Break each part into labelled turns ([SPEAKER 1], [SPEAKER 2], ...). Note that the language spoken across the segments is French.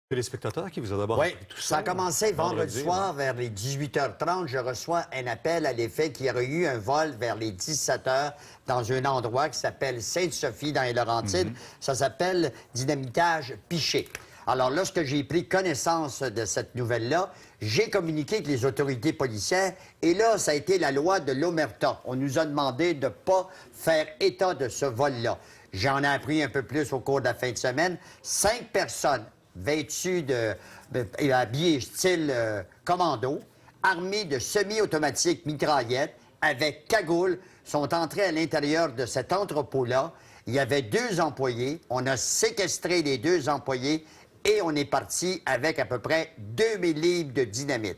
[SPEAKER 1] Téléspectateur qui vous a d'abord
[SPEAKER 2] Oui,
[SPEAKER 1] appris tout
[SPEAKER 2] ça a commencé vendredi soir
[SPEAKER 1] ouais.
[SPEAKER 2] vers les 18h30. Je reçois un appel à l'effet qu'il y aurait eu un vol vers les 17h dans un endroit qui s'appelle Sainte-Sophie dans les Laurentides. Ça s'appelle Dynamitage Piché. Alors, lorsque j'ai pris connaissance de cette nouvelle-là, j'ai communiqué avec les autorités policières et là, ça a été la loi de l'omerta. On nous a demandé de ne pas faire état de ce vol-là. J'en ai appris un peu plus au cours de la fin de semaine. 5 personnes vêtus habillés style commando, armés de semi-automatiques mitraillettes, avec cagoule, sont entrés à l'intérieur de cet entrepôt-là. Il y avait 2 employés. On a séquestré les 2 employés et on est parti avec à peu près 2000 livres de dynamite.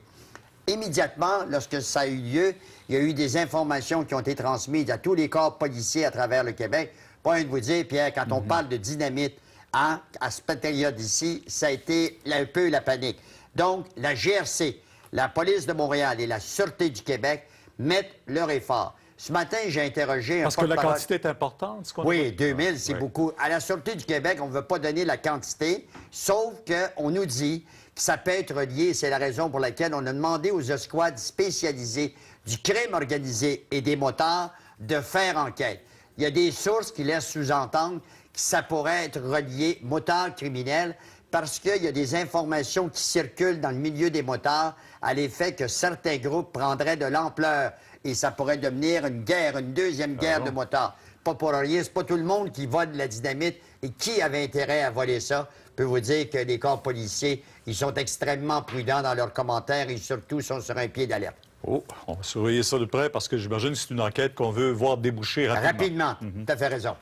[SPEAKER 2] Immédiatement, lorsque ça a eu lieu, il y a eu des informations qui ont été transmises à tous les corps policiers à travers le Québec. Pas de vous dire, Pierre, quand on parle de dynamite, à cette période ici, ça a été un peu la panique. Donc, la GRC, la Police de Montréal et la Sûreté du Québec mettent leur effort. Ce matin, j'ai interrogé
[SPEAKER 1] Parce que la quantité est importante, ce qu'on
[SPEAKER 2] Oui, 2000, c'est
[SPEAKER 1] oui.
[SPEAKER 2] beaucoup. À la Sûreté du Québec, on ne veut pas donner la quantité, sauf qu'on nous dit que ça peut être lié. C'est la raison pour laquelle on a demandé aux escouades spécialisées du crime organisé et des motards de faire enquête. Il y a des sources qui laissent sous-entendre que ça pourrait être relié motard criminel parce qu'il y a des informations qui circulent dans le milieu des motards à l'effet que certains groupes prendraient de l'ampleur et ça pourrait devenir une guerre, une deuxième guerre de motards. Pas pour rien, c'est pas tout le monde qui vole de la dynamite et qui avait intérêt à voler ça. Je peux vous dire que les corps policiers, ils sont extrêmement prudents dans leurs commentaires et surtout sont sur un pied d'alerte.
[SPEAKER 1] Oh, on va surveiller ça de près parce que j'imagine que c'est une enquête qu'on veut voir déboucher rapidement.
[SPEAKER 2] Rapidement, tu as fait raison.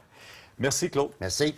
[SPEAKER 1] Merci, Claude.
[SPEAKER 2] Merci.